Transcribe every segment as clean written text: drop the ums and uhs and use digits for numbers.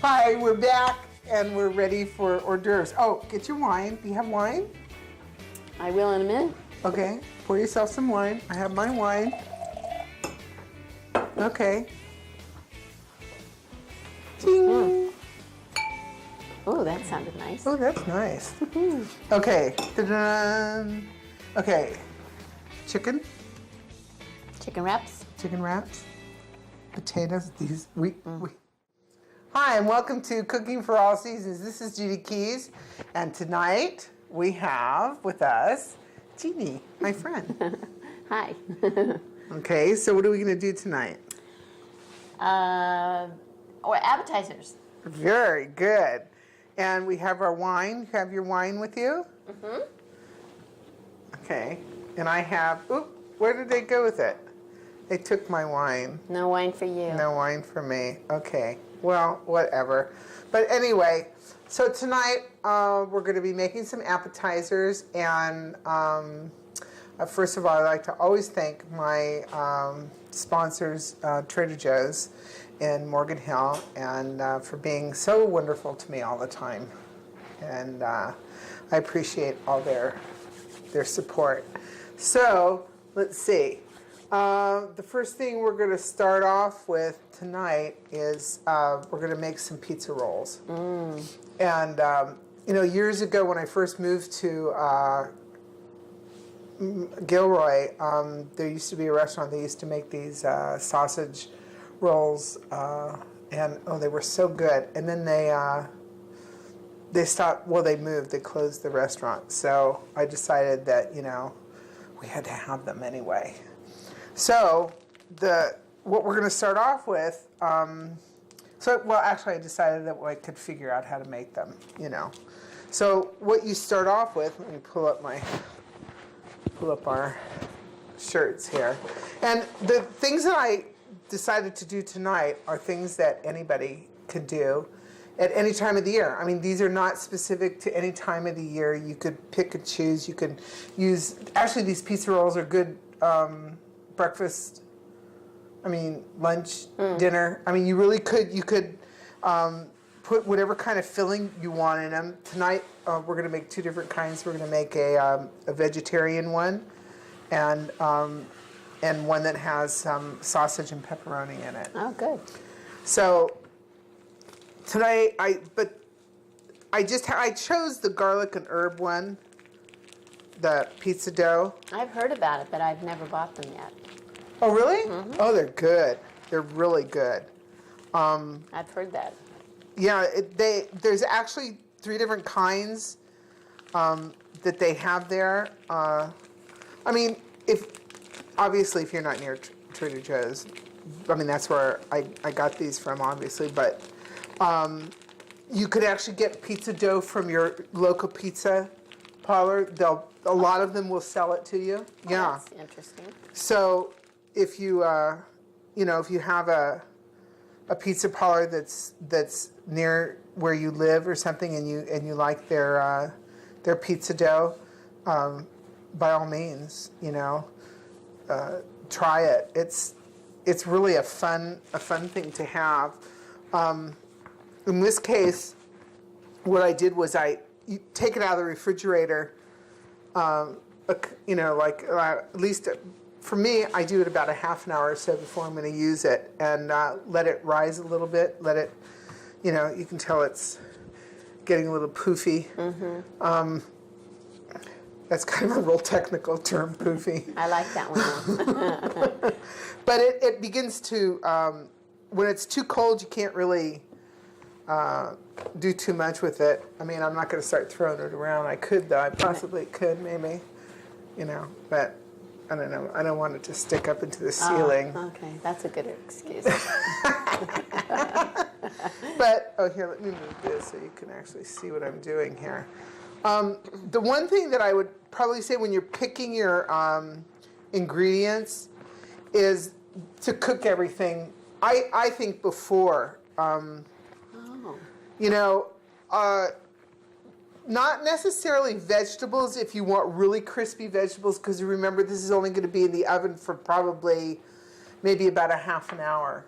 Hi, we're back and we're ready for hors d'oeuvres. Oh, get your wine. Do you have wine? I will in a minute. Okay, pour yourself some wine. I have my wine. Okay. Ding. Oh, that sounded nice. Oh, that's nice. Okay. Ta-da. Okay. Chicken. Chicken wraps. Chicken wraps. Potatoes. Hi, and welcome to Cooking for All Seasons. This is Judy Keys, and tonight we have with us Judy, my friend. Hi. Okay, so what are we going to do tonight? Or appetizers. Very good. And we have our wine. You have your wine with you? Mm-hmm. Okay. And I have, where did they go with it? They took my wine. No wine for you. No wine for me. Okay. Well, whatever. But anyway, so tonight we're going to be making some appetizers. And first of all, I'd like to always thank my sponsors, Trader Joe's in Morgan Hill, and for being so wonderful to me all the time. And I appreciate all their support. So let's see. The first thing we're going to start off with tonight is we're going to make some pizza rolls. And years ago when I first moved to Gilroy, there used to be a restaurant. They used to make these sausage rolls, and they were so good. And then they stopped. Well, they moved. They closed the restaurant. So I decided that we had to have them anyway. So what we're going to start off with. Actually, I decided that I could figure out how to make them. So what you start off with. Let me pull up our shirts here, and the things that I decided to do tonight are things that anybody could do at any time of the year. I mean, these are not specific to any time of the year. You could pick and choose. You could use. Actually, these pizza rolls are good. Breakfast, lunch, dinner. You really could, you could put whatever kind of filling you want in them. Tonight, we're going to make two different kinds. We're going to make a vegetarian one and one that has some sausage and pepperoni in it. Oh, good. So tonight, I chose the garlic and herb one, the pizza dough. I've heard about it, but I've never bought them yet. Oh, really? Mm-hmm. Oh, they're good. They're really good. I've heard that. Yeah, there's actually 3 different kinds that they have there. If you're not near Trader Joe's, that's where I got these from, obviously. But you could actually get pizza dough from your local pizza parlor. A lot of them will sell it to you. Oh, yeah. That's interesting. So if you if you have a pizza parlor that's near where you live or something, and you like their pizza dough, by all means, try it. It's really a fun thing to have. In this case, what I did was you take it out of the refrigerator. At least for me, I do it about a half an hour or so before I'm going to use it, and let it rise a little bit. Let it, you can tell it's getting a little poofy. Mm-hmm. That's kind of a real technical term, poofy. I like that one. But it begins to, when it's too cold, you can't really do too much with it. I'm not going to start throwing it around. I could, though. I possibly could, maybe. But I don't know. I don't want it to stick up into the ceiling. Oh, okay, that's a good excuse. But, here, let me move this so you can actually see what I'm doing here. The one thing that I would probably say when you're picking your ingredients is to cook everything, I think, before. Not necessarily vegetables if you want really crispy vegetables, because remember, this is only going to be in the oven for probably maybe about a half an hour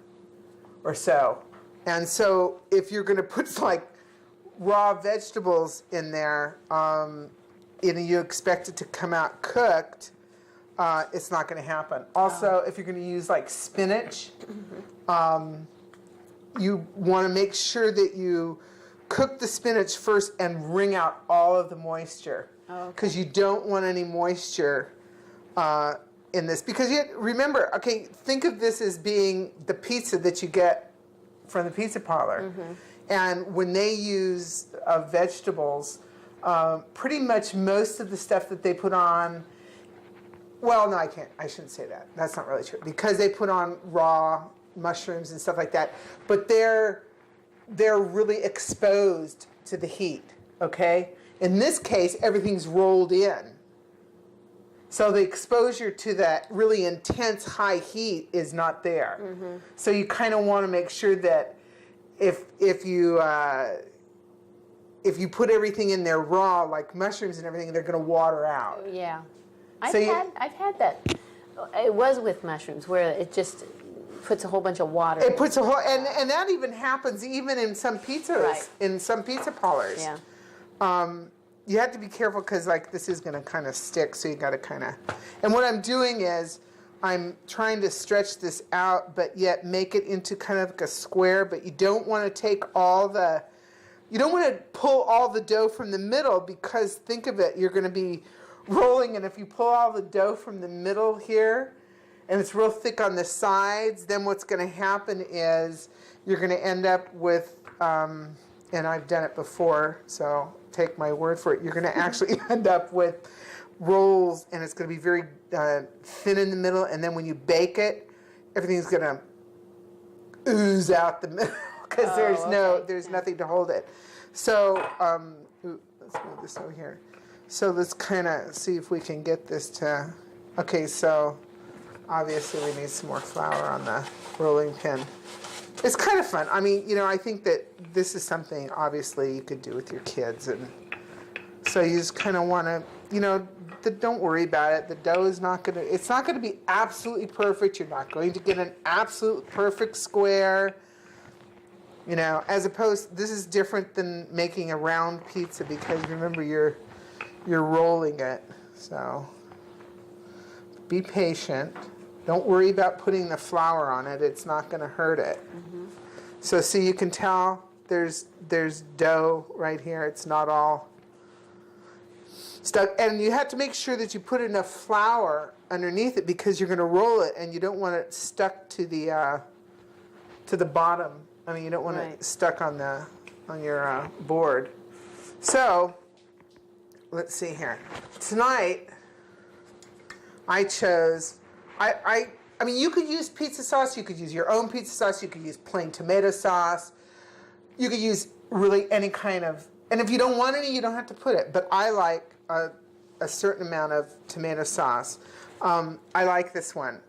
or so. And so if you're going to put like raw vegetables in there, and you expect it to come out cooked, it's not going to happen. Also, if you're going to use like spinach, you want to make sure that you cook the spinach first and wring out all of the moisture. Because you don't want any moisture in this. Because remember, okay, think of this as being the pizza that you get from the pizza parlor. And when they use vegetables, pretty much most of the stuff that they put on, well, no, I shouldn't say that. That's not really true. Because they put on raw mushrooms and stuff like that, but they're really exposed to the heat, okay? In this case, everything's rolled in. So the exposure to that really intense high heat is not there. So you kind of want to make sure that if you put everything in there raw, like mushrooms and everything, they're going to water out. Yeah. So I've had that. It was with mushrooms where it just puts a whole bunch of water. It puts a whole, and that even happens even in some pizzas, in some pizza parlors. Yeah. You have to be careful because like this is going to kind of stick, so you got to kind of. And what I'm doing is I'm trying to stretch this out, but yet make it into kind of like a square. But you don't want to take you don't want to pull all the dough from the middle, because think of it, you're going to be rolling, and if you pull all the dough from the middle here, and it's real thick on the sides, then what's going to happen is you're going to end up with, and I've done it before, so take my word for it, you're going to actually end up with rolls, and it's going to be very thin in the middle, and then when you bake it, everything's going to ooze out the middle, because there's nothing to hold it. So, let's move this over here. So let's kind of see if we can get this to, okay, so obviously we need some more flour on the rolling pin. It's kind of fun. I mean, I think that this is something obviously you could do with your kids. And so you just kind of want to, don't worry about it. The dough is it's not going to be absolutely perfect. You're not going to get an absolute perfect square. As opposed, this is different than making a round pizza, because remember you're rolling it. So be patient. Don't worry about putting the flour on it. It's not going to hurt it. So see, you can tell there's dough right here. It's not all stuck. And you have to make sure that you put enough flour underneath it, because you're going to roll it and you don't want it stuck to the bottom. I mean, you don't want it stuck on your board. So let's see here. Tonight, I chose, I mean, you could use pizza sauce, you could use your own pizza sauce, you could use plain tomato sauce, you could use really any kind of, and if you don't want any, you don't have to put it, but I like a certain amount of tomato sauce. I like this one.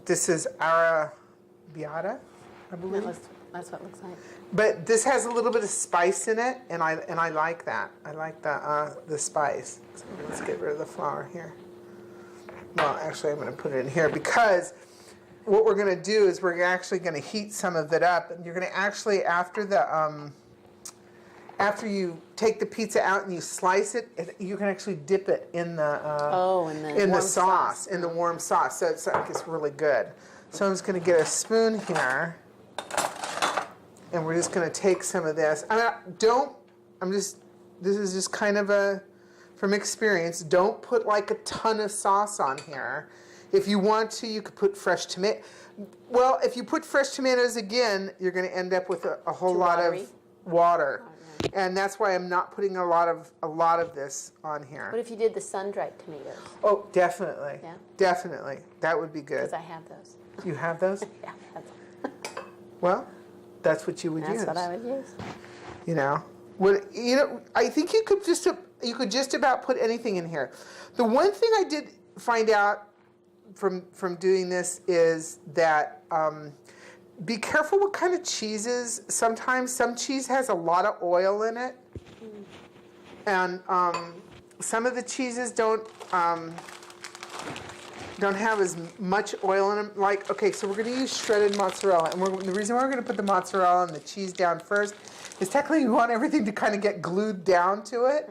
This is arrabbiata, I believe. That's what it looks like. But this has a little bit of spice in it, and I like that. I like the spice. So let's get rid of the flour here. Well, actually, I'm going to put it in here, because what we're going to do is we're actually going to heat some of it up, and you're going to actually, after you take the pizza out and you slice it, you can actually dip it in the sauce, in the warm sauce. So it's really good. So I'm just going to get a spoon here. And we're just going to take some of this. This is just kind of from experience, don't put like a ton of sauce on here. If you want to, you could put fresh tomato. Well, if you put fresh tomatoes again, you're going to end up with a whole lot of water. And that's why I'm not putting a lot of this on here. What if you did the sun-dried tomatoes? Oh, definitely. Yeah? Definitely. That would be good. Because I have those. You have those? Yeah, that's Well, that's what you would use. That's what I would use. I think you could just about put anything in here. The one thing I did find out from doing this is that be careful what kind of cheeses. Sometimes some cheese has a lot of oil in it, and some of the cheeses don't. don't have as much oil in them. Like, okay, so we're going to use shredded mozzarella. And the reason why we're going to put the mozzarella and the cheese down first is technically we want everything to kind of get glued down to it.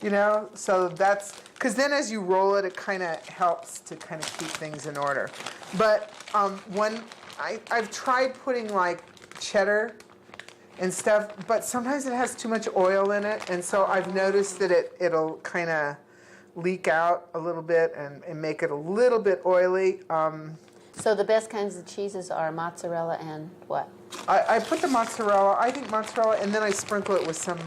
You know, so that's, because then as you roll it, it kind of helps to kind of keep things in order. But I've tried putting like cheddar and stuff, but sometimes it has too much oil in it, and so I've noticed that it'll kind of leak out a little bit and make it a little bit oily. So the best kinds of cheeses are mozzarella and what? I put the mozzarella, I think mozzarella, and then I sprinkle it with some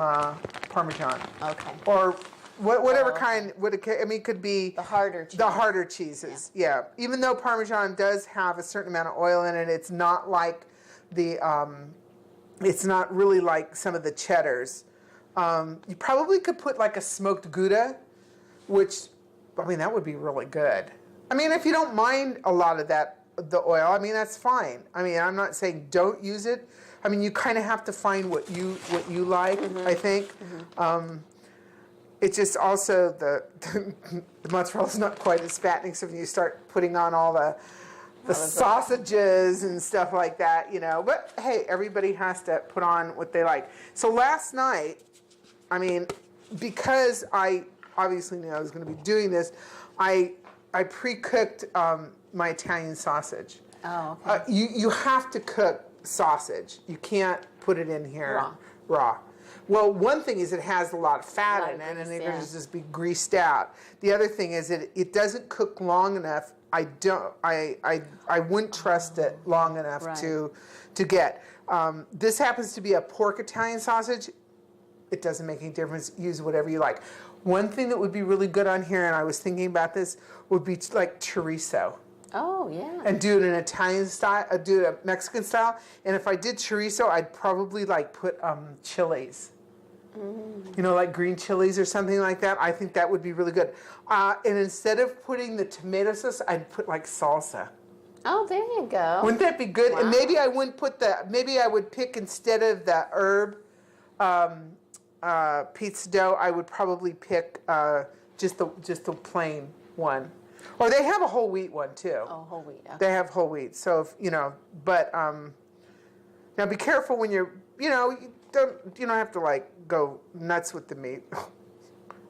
Parmesan. Okay. Or whatever kind, I mean, it could be The harder cheese. the harder cheeses, yeah. Even though Parmesan does have a certain amount of oil in it, it's not like it's not really like some of the cheddars. You probably could put like a smoked Gouda, which, I mean, that would be really good. I mean, if you don't mind a lot of that, the oil, I mean, that's fine. I mean, I'm not saying don't use it. I mean, you kind of have to find what you like, I think. It's just also the mozzarella's not quite as fattening, so when you start putting on all the sausages and stuff like that, you know. But hey, everybody has to put on what they like. So last night, I mean, because I obviously knew I was going to be doing this, I pre-cooked my Italian sausage. Oh, okay. You have to cook sausage. You can't put it in here raw. Well, one thing is it has a lot of fat in it, and it's going to just be greased out. The other thing is it doesn't cook long enough. I wouldn't trust it long enough to get. This happens to be a pork Italian sausage. It doesn't make any difference. Use whatever you like. One thing that would be really good on here, and I was thinking about this, would be like chorizo. Oh, yeah. And do it in Italian style, do it a Mexican style. And if I did chorizo, I'd probably like put chilies. You know, like green chilies or something like that. I think that would be really good. And instead of putting the tomato sauce, I'd put like salsa. Oh, there you go. Wouldn't that be good? Wow. And maybe I wouldn't put maybe I would pick instead of the herb pizza dough, I would probably pick just the plain one. Or they have a whole wheat one too. Oh, whole wheat. Okay. They have whole wheat. So if, you know, but now be careful when you're, you know, you don't have to like go nuts with the meat.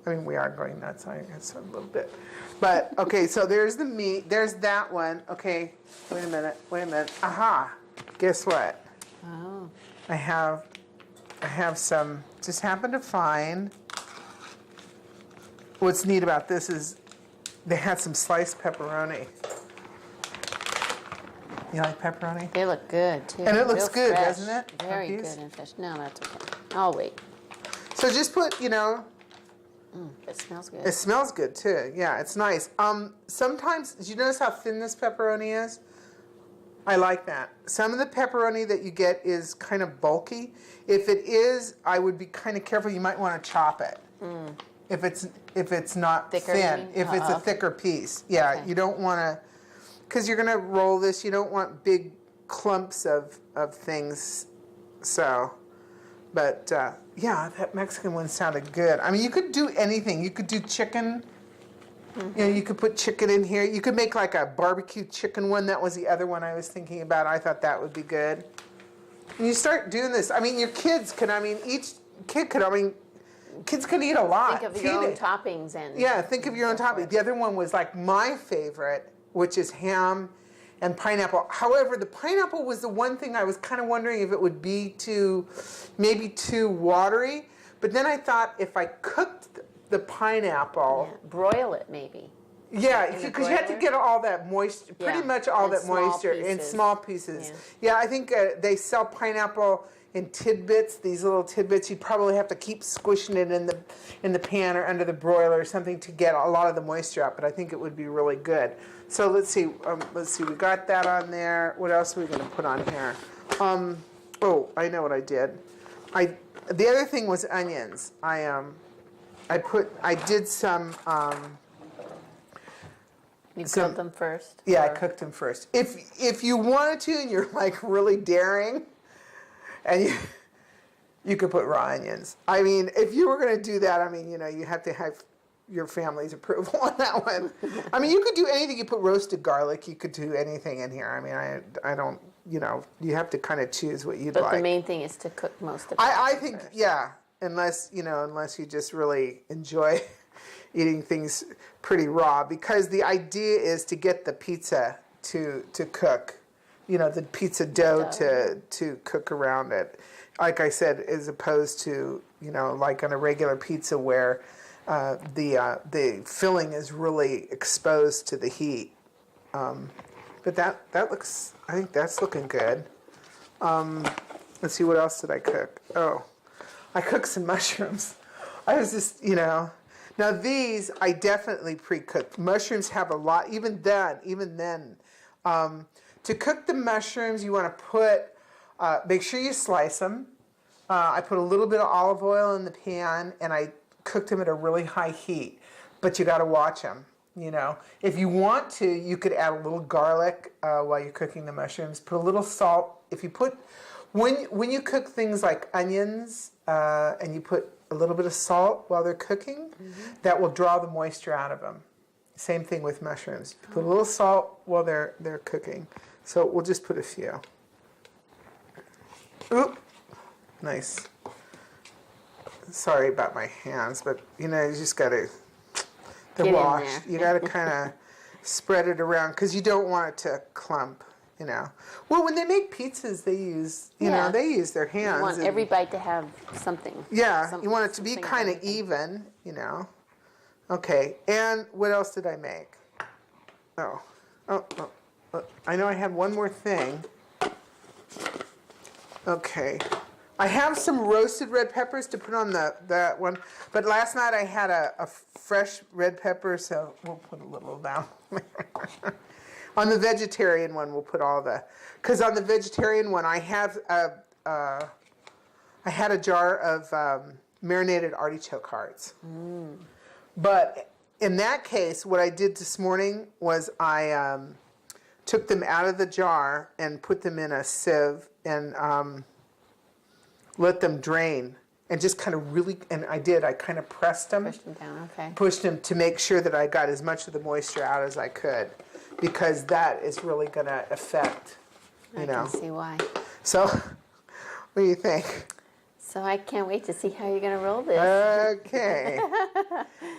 I mean, we are going nuts, I guess, a little bit. But okay, so there's the meat. There's that one. Okay, wait a minute. Aha! Guess what? Oh. I have some. Just happened to find. What's neat about this is they had some sliced pepperoni. You like pepperoni? They look good, too. And it looks Real good, fresh. doesn't it? Very good and fresh. No, that's okay. I'll wait. So just put, you know. It smells good. It smells good too. Yeah, it's nice. Sometimes, did you notice how thin this pepperoni is? I like that. Some of the pepperoni that you get is kind of bulky. If it is, I would be kind of careful. You might want to chop it. If it's not Thicker, thin. you mean? If it's a thicker piece. Yeah, Okay. you don't want to, because you're going to roll this, you don't want big clumps of things. So, but yeah, that Mexican one sounded good. I mean, you could do anything. You could do chicken. You know, you could put chicken in here. You could make like a barbecue chicken one. That was the other one I was thinking about. I thought that would be good. And you start doing this. I mean, your kids could, each kid could, kids could eat a lot. Think of your own toppings and... Yeah, think of your own topping. The other one was like my favorite, which is ham and pineapple. However, the pineapple was the one thing I was kind of wondering if it would be maybe too watery. But then I thought if I cooked the pineapple... Yeah. Broil it, maybe. Yeah, because you had to get all that moisture, pretty much all that moisture in small pieces. Yeah, I think they sell pineapple in tidbits, these little tidbits. You'd probably have to keep squishing it in the pan or under the broiler or something to get a lot of the moisture out, but I think it would be really good. So let's see, we got that on there. What else are we going to put on here? Oh, I know what I did. The other thing was onions. I did some... You cooked them first? Yeah, I cooked them first. If you wanted to and you're like really daring, and you could put raw onions. I mean, if you were going to do that, I mean, you know, you have to have your family's approval on that one. I mean, you could do anything. You put roasted garlic. You could do anything in here. I mean, I don't, you have to kind of choose what you'd like. But the main thing is to cook most of it. I think, yeah, unless you just really enjoy eating things pretty raw, because the idea is to get the pizza to cook, the pizza dough to cook around it. Like I said, as opposed to, like on a regular pizza where the filling is really exposed to the heat. But that looks, I think that's looking good. Let's see, what else did I cook? Oh, I cooked some mushrooms. I was just, now these I definitely pre-cooked. Mushrooms have a lot, even then. To cook the mushrooms, you want to put, make sure you slice them. I put a little bit of olive oil in the pan, and I cooked them at a really high heat. But you got to watch them. If you want to, you could add a little garlic while you're cooking the mushrooms. Put a little salt. If you put, when you cook things like onions, and you put a little bit of salt while they're cooking, that will draw the moisture out of them. Same thing with mushrooms. Put a little salt while they're cooking. So we'll just put a few. Oop, nice. Sorry about my hands, but you just gotta. They're washed. You gotta kind of spread it around because you don't want it to clump. Well, when they make pizzas, they use they use their hands. You want every bite to have something. Yeah, you want it to be kind of even. Okay, and what else did I make? Oh, I know I had one more thing. Okay. I have some roasted red peppers to put on that one, but last night I had a fresh red pepper, so we'll put a little down. On the vegetarian one, we'll put all because on the vegetarian one I had a jar of marinated artichoke hearts. But in that case, what I did this morning was I took them out of the jar and put them in a sieve and let them drain, and just kind of really, and I kind of pressed them. Pushed them down, okay. Pushed them to make sure that I got as much of the moisture out as I could, because that is really going to affect, I can see why. So, what do you think? So I can't wait to see how you're going to roll this. Okay.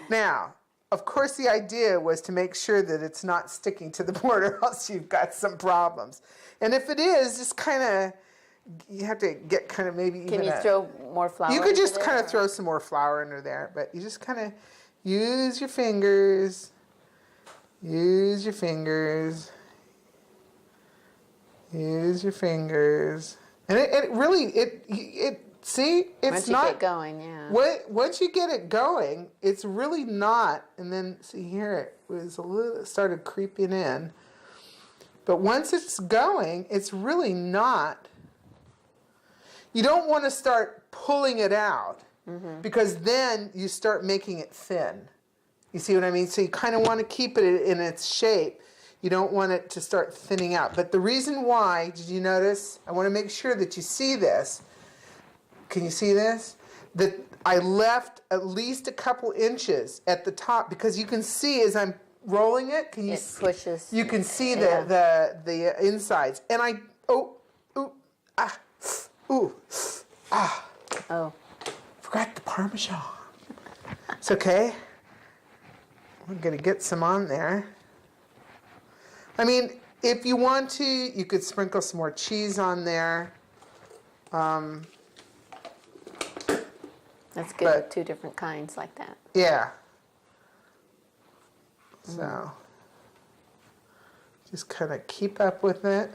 Now, of course, the idea was to make sure that it's not sticking to the board, or else you've got some problems. And if it is, just kind of, you have to get kind of maybe even. Can you throw more flour? You could just kind of throw some more flour under there, but you just kind of use your fingers. Use your fingers. Use your fingers. And it really, see, it's once not. Once you get going, yeah. Once you get it going, it's really not. And then, see here, it started creeping in. But once it's going, it's really not. You don't want to start pulling it out, because then you start making it thin. You see what I mean? So you kind of want to keep it in its shape. You don't want it to start thinning out. But the reason why, did you notice? I want to make sure that you see this. Can you see this? That I left at least a couple inches at the top, because you can see as I'm rolling it, pushes. You can see the insides. And forgot the Parmesan. It's okay. I'm going to get some on there. I mean, if you want to, you could sprinkle some more cheese on there. That's good with two different kinds like that. Yeah. So, just kind of keep up with it.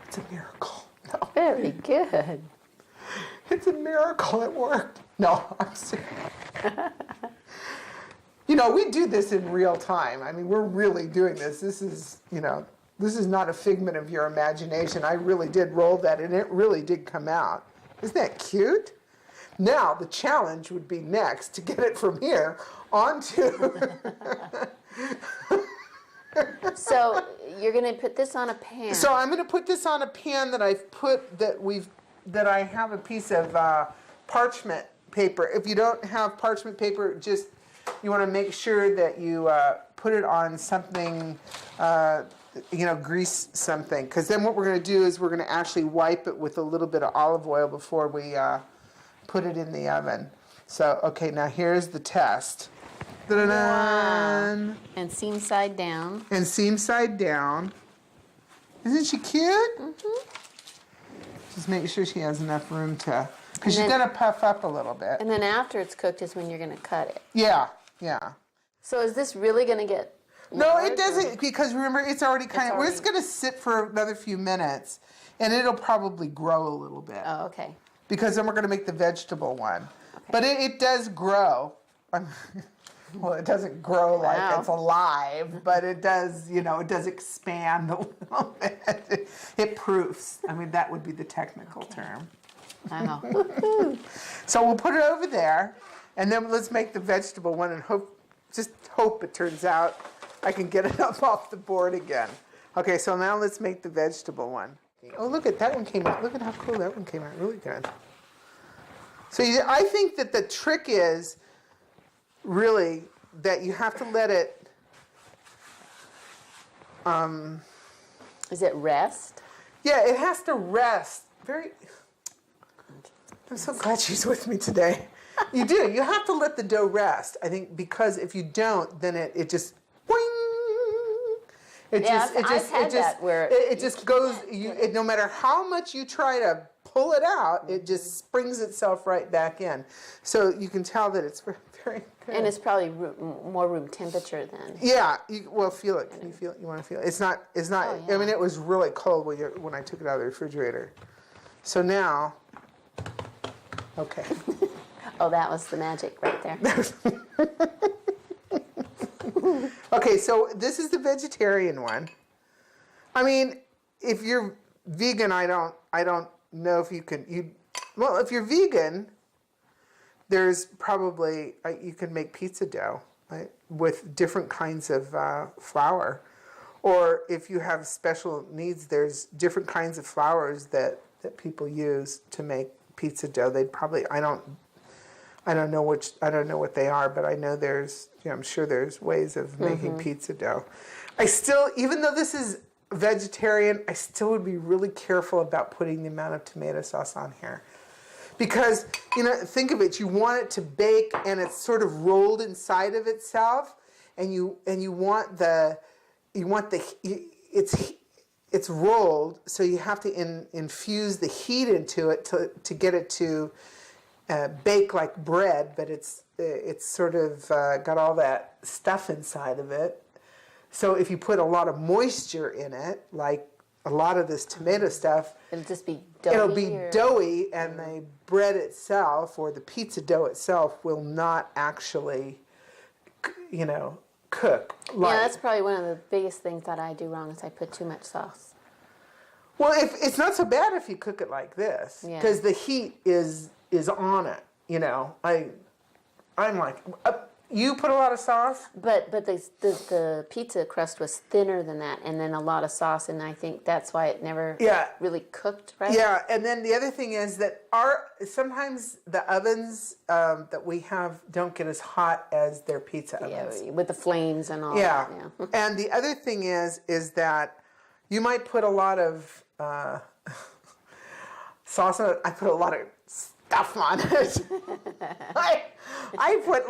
It's a miracle. No. Very good. It's a miracle it worked. No, I'm serious. We do this in real time. I mean, we're really doing this. This is not a figment of your imagination. I really did roll that, and it really did come out. Isn't that cute? Now, the challenge would be next to get it from here onto So you're going to put this on a pan. So I'm going to put this on a pan that I have a piece of parchment paper. If you don't have parchment paper, just you want to make sure that you put it on something, grease something. Because then what we're going to do is we're going to actually wipe it with a little bit of olive oil before we put it in the oven. So, okay, now here's the test. Wow. And seam side down. And seam side down. Isn't she cute? Mm-hmm. Just make sure she has enough room to, because she's gonna puff up a little bit. And then after it's cooked is when you're gonna cut it. Yeah. So is this really gonna get No, large, it doesn't, because remember, it's already it's gonna sit for another few minutes, and it'll probably grow a little bit. Oh, okay. Because then we're gonna make the vegetable one. Okay. But it does grow. Well, it doesn't grow like it's alive, but it does, it does expand a little bit. It proofs. I mean, that would be the technical term. Wow. So we'll put it over there, and then let's make the vegetable one and just hope it turns out I can get it up off the board again. Okay, so now let's make the vegetable one. Oh, look at that one came out. Look at how cool that one came out. Really good. So I think that the trick is really that you have to let it Is it rest? Yeah, it has to rest. I'm so glad she's with me today. You do. You have to let the dough rest, I think, because if you don't, then it just boing. It just goes. No matter how much you try to pull it out, it just springs itself right back in. So you can tell that it's very good. And it's probably more room temperature then. Yeah. Feel it. Can you feel it? You want to feel it? It's not. Oh, yeah. I mean, it was really cold when I took it out of the refrigerator. So now. Okay. Oh, that was the magic right there. Okay, so this is the vegetarian one. I mean, if you're vegan, I don't know if you can. Well, if you're vegan, there's probably you can make pizza dough, right, with different kinds of flour, or if you have special needs, there's different kinds of flours that people use to make pizza dough. They'd probably I don't know what they are, but I know there's I'm sure there's ways of making pizza dough. I still, even though this is vegetarian, I still would be really careful about putting the amount of tomato sauce on here. Because, think of it, you want it to bake and it's sort of rolled inside of itself, and you want it's rolled, so you have to infuse the heat into it to get it to bake like bread, but it's sort of got all that stuff inside of it. So if you put a lot of moisture in it, like a lot of this tomato stuff, it'll just be doughy. It'll be doughy, and the bread itself or the pizza dough itself will not actually, cook. Yeah, that's probably one of the biggest things that I do wrong is I put too much sauce. Well, it's not so bad if you cook it like this, because the heat is on it. I'm like, you put a lot of sauce? But the pizza crust was thinner than that, and then a lot of sauce, and I think that's why it never really cooked right. Yeah, and then the other thing is that sometimes the ovens that we have don't get as hot as their pizza ovens. Yeah, with the flames and all that. Yeah. And the other thing is that you might put a lot of sauce on it. I put a lot of stuff on it. I put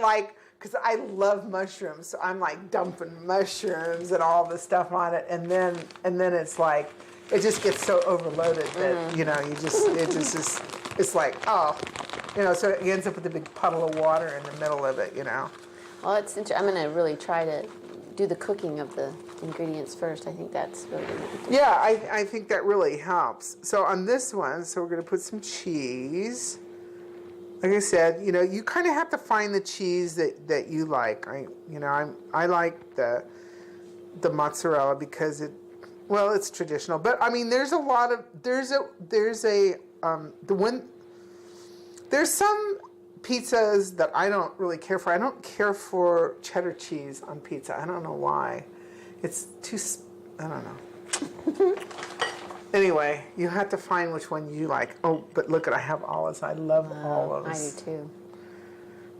because I love mushrooms, so I'm like dumping mushrooms and all the stuff on it, and then it's like it just gets so overloaded that it's like so it ends up with a big puddle of water in the middle of it. Well, it's interesting. I'm going to really try to do the cooking of the ingredients first. I think that's really going to be. Yeah, I think that really helps. So on this one, we're going to put some cheese. Like I said, you kind of have to find the cheese that you like. I like the mozzarella because it's traditional. But I mean, there's some pizzas that I don't really care for. I don't care for cheddar cheese on pizza. I don't know why. It's too, I don't know. Anyway, you have to find which one you like. Oh, but look I have olives. I love olives. I do too.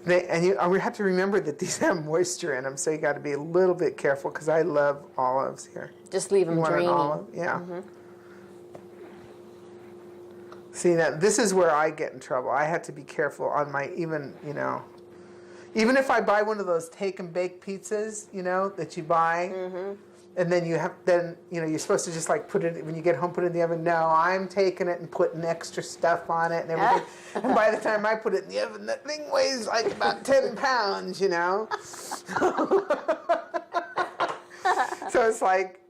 You have to remember that these have moisture in them, so you got to be a little bit careful because I love olives here. Just leave them dreamy. Yeah. See, that this is where I get in trouble. I have to be careful on my even if I buy one of those take and bake pizzas, that you buy, and then you're supposed to just like put it when you get home, put it in the oven. No, I'm taking it and putting extra stuff on it and everything. And by the time I put it in the oven, that thing weighs like about 10 pounds, So it's like,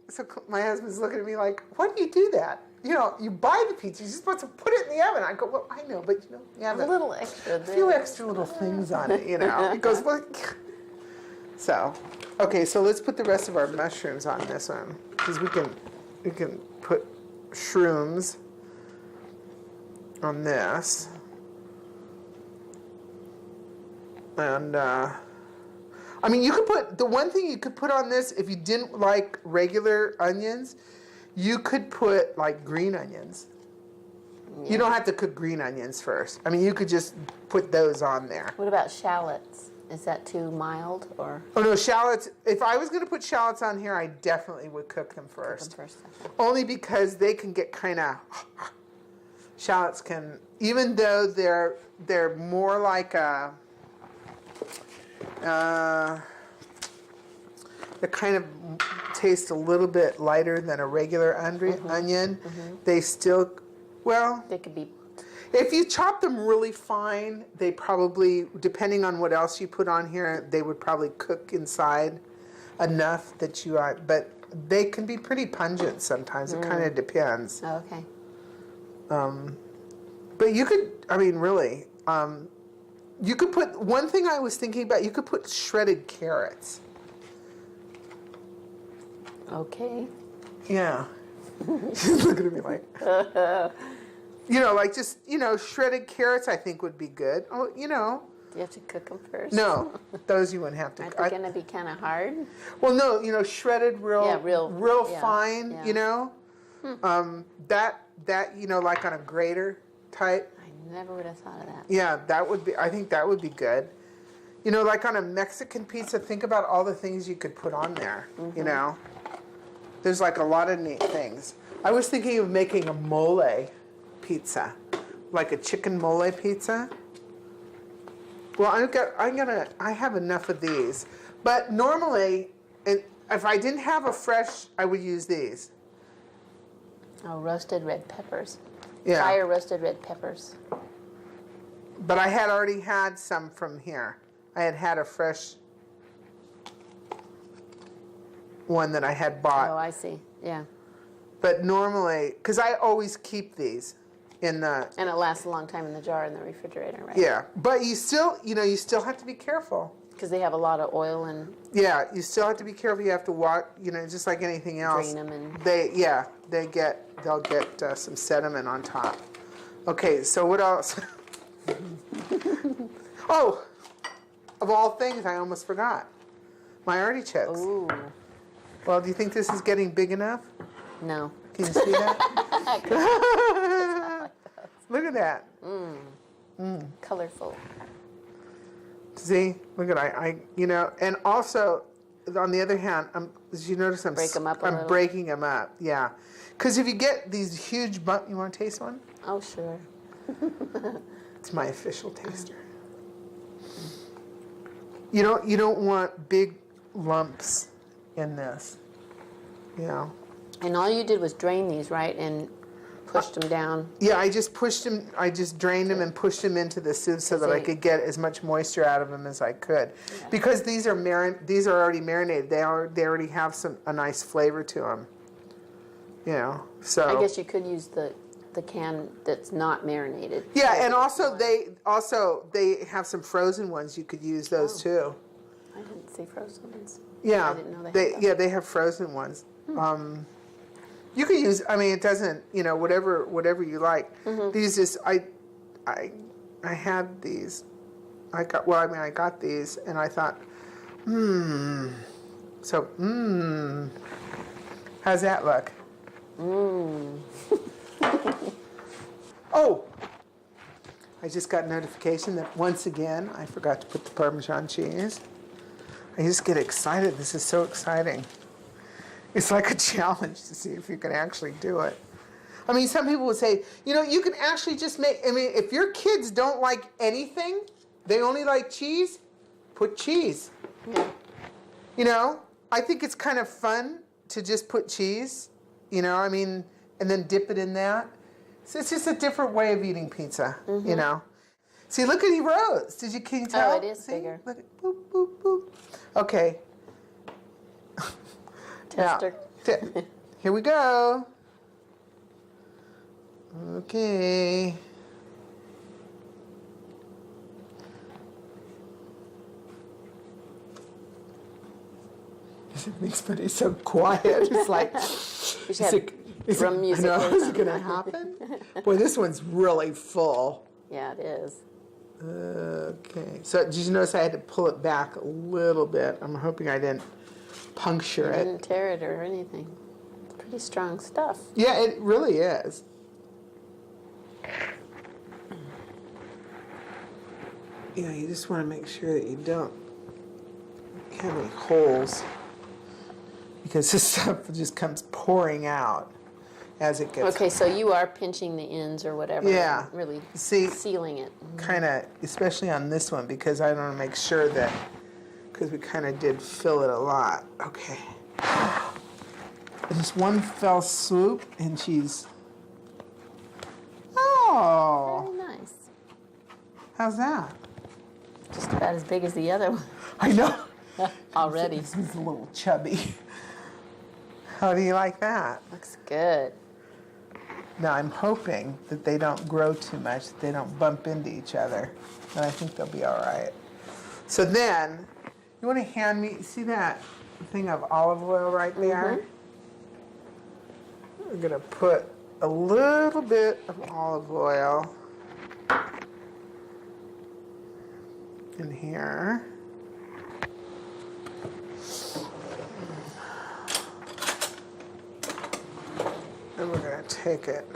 my husband's looking at me like, why do you do that? You buy the pizza, you're supposed to put it in the oven. I go, well, I know, but you have a little extra. A few extra little things on it, It goes, well, so, okay, so let's put the rest of our mushrooms on this one because we can put shrooms on this, and you could put the one thing you could put on this if you didn't like regular onions. You could put like green onions. Yeah. You don't have to cook green onions first. You could just put those on there. What about shallots? Is that too mild or? Oh no, shallots. If I was going to put shallots on here, I definitely would cook them first. Only because they can get kind of. Shallots can, even though they're more like a. They kind of taste a little bit lighter than a regular onion. They still, they could be. If you chop them really fine, they probably, depending on what else you put on here, they would probably cook inside enough that but they can be pretty pungent sometimes. It kind of depends. Oh, okay. But you could, really, you could put, one thing I was thinking about, you could put shredded carrots. Okay. Yeah. She's looking at me like, like just, shredded carrots I think would be good. Oh, Do you have to cook them first? No, those you wouldn't have to. Aren't they going to be kind of hard? Well, no, shredded real fine, yeah. That, like on a grater type. I never would have thought of that. Yeah, I think that would be good. Like on a Mexican pizza, think about all the things you could put on there, There's like a lot of neat things. I was thinking of making a mole pizza, like a chicken mole pizza. Well, I have enough of these, but normally, if I didn't have a fresh, I would use these. Oh, roasted red peppers. Yeah. Fire roasted red peppers. But I had already had some from here. I had a fresh one that I had bought. Oh, I see. Yeah. But normally, because I always keep these in the... And it lasts a long time in the jar in the refrigerator, right? Yeah. But you still have to be careful. Because they have a lot of oil and... Yeah, you still have to be careful. You have to watch, just like anything else. Drain them and... They'll get some sediment on top. Okay, so what else? Oh, of all things, I almost forgot. My artichokes. Ooh. Well, do you think this is getting big enough? No. Can you see that? Look at that. Colorful. See, look at and also on the other hand, as you notice, I'm breaking them up. Yeah, because if you get these huge you want to taste one? Oh, sure. It's my official taster. You don't want big lumps in this. And all you did was drain these, right, and pushed them down. Yeah, I just pushed them. I just drained them and pushed them into the soup so that I could get as much moisture out of them as I could. Yeah. Because these are already marinated. They already have a nice flavor to them. So I guess you could use the can that's not marinated. Yeah, and also they have some frozen ones. You could use those too. I didn't see frozen ones. Yeah, I didn't know they had those. They have frozen ones. You could use. It doesn't. Whatever you like. These just I had these. I got these, and I thought, So, how's that look? Oh, I just got notification that once again I forgot to put the Parmesan cheese. I just get excited. This is so exciting. It's like a challenge to see if you can actually do it. I mean, some people would say, you can actually just make, if your kids don't like anything, they only like cheese, put cheese. Yeah. I think it's kind of fun to just put cheese, and then dip it in that. So it's just a different way of eating pizza, See, look at Rose. Can you tell? Oh, it is bigger. Look at, boop, boop, boop. Okay. Tester. Now, here we go. Okay. But it's so quiet. It's like, We should have drum music. Is it going to happen? Boy, this one's really full. Yeah, it is. Okay. So did you notice I had to pull it back a little bit? I'm hoping I didn't puncture it. Didn't tear it or anything. It's pretty strong stuff. Yeah, it really is. You just want to make sure that you don't have any holes, because this stuff just comes pouring out as it gets. Okay, so you are pinching the ends or whatever. Yeah. And really sealing it. Kind of, especially on this one, because I want to make sure that, because we kind of did fill it a lot. Okay. Just one fell swoop, and she's. Oh. Very nice. How's that? Just about as big as the other one. I know. Already. This is a little chubby. How do you like that? Looks good. Now I'm hoping that they don't grow too much, that they don't bump into each other. And I think they'll be all right. So then, you want to hand me, see that thing of olive oil right there? We're going to put a little bit of olive oil in here. And we're going to take it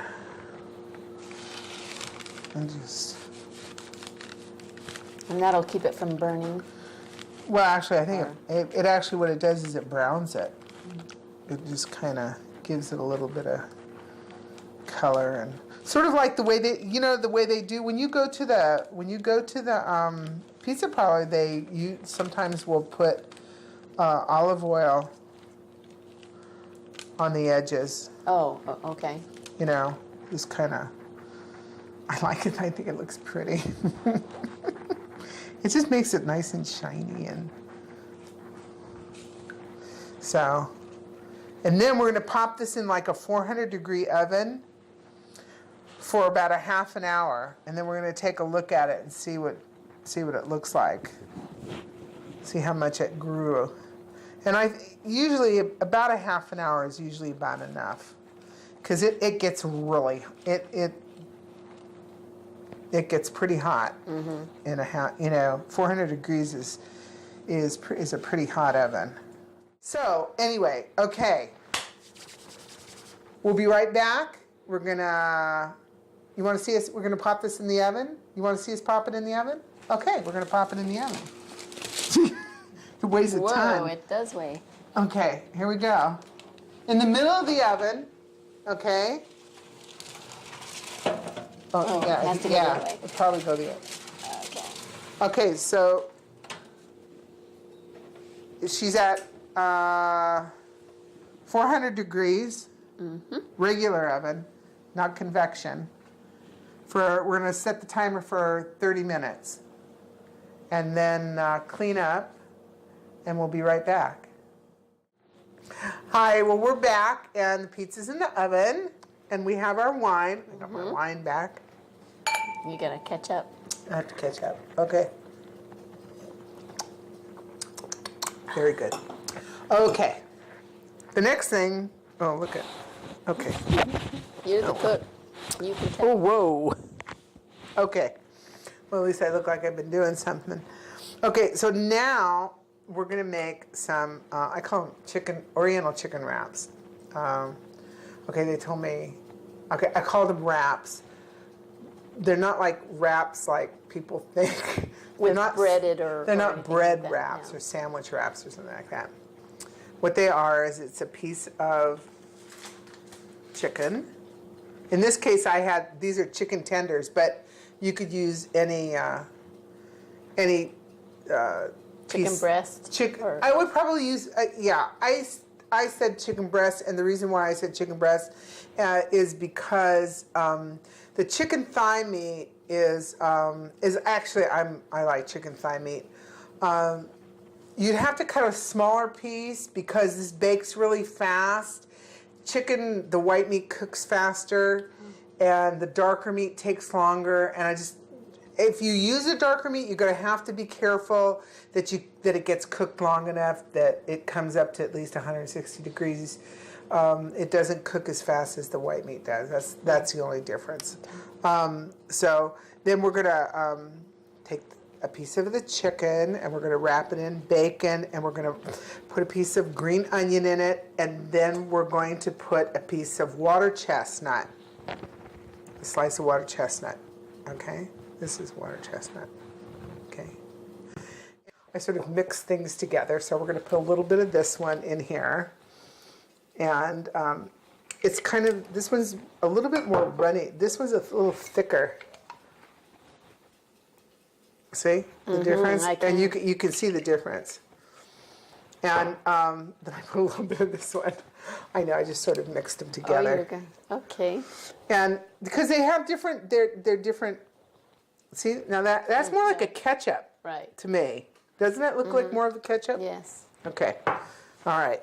and just... And that'll keep it from burning. Well, actually, I think it actually, what it does is it browns it. It just kind of gives it a little bit of color, and sort of like the way they do when you go to the pizza parlor. You sometimes will put olive oil on the edges. Oh, okay. Just kind of. I like it. I think it looks pretty. It just makes it nice and shiny, and so. And then we're going to pop this in like a 400-degree oven for about a half an hour, and then we're going to take a look at it and see what it looks like. See how much it grew. And usually about a half an hour is usually about enough, because it gets really it gets pretty hot in a 400 degrees is a pretty hot oven. So anyway, okay, we'll be right back. You want to see us? We're gonna pop this in the oven. You want to see us pop it in the oven? Okay, we're gonna pop it in the oven. It weighs a ton. Whoa, it does weigh. Okay, here we go. In the middle of the oven, okay. Oh, it has to go the other way. It'll probably go the other way. Okay. Okay, so she's at 400 degrees, regular oven, not convection. We're going to set the timer for 30 minutes, and then clean up, and we'll be right back. Hi, well, we're back, and the pizza's in the oven, and we have our wine. I got my wine back. You gotta catch up. I have to catch up. Okay. Very good. Okay. The next thing, look at, okay. You're the cook. You can tell. Oh, whoa. Okay. Well, at least I look like I've been doing something. Okay, so now we're going to make some, I call them Oriental chicken wraps. Okay, they told me, okay, I call them wraps. They're not like wraps like people think. With they're not breaded or they're not bread like wraps no. or sandwich wraps or something like that. What they are is it's a piece of chicken. In this case, these are chicken tenders, but you could use any chicken breast. I would probably use I said chicken breast, and the reason why I said chicken breast is because the chicken thigh meat is actually I like chicken thigh meat. You'd have to cut a smaller piece because this bakes really fast. Chicken, the white meat cooks faster, and the darker meat takes longer. And if you use a darker meat, you're going to have to be careful that it gets cooked long enough that it comes up to at least 160 degrees. It doesn't cook as fast as the white meat does. That's the only difference. So then we're going to take a piece of the chicken and we're going to wrap it in bacon and we're going to put a piece of green onion in it, and then we're going to put a piece of water chestnut, a slice of water chestnut. Okay, this is water chestnut. Okay, I sort of mix things together, so we're going to put a little bit of this one in here, and it's kind of, this one's a little bit more runny. This one's a little thicker. See the difference? And you can see the difference. And then I put a little bit of this one. I know, I just sort of mixed them together. Okay. And because they have different, they're different. See, now that's more like a ketchup, right, to me. Doesn't that look like more of the ketchup? Yes. Okay. All right.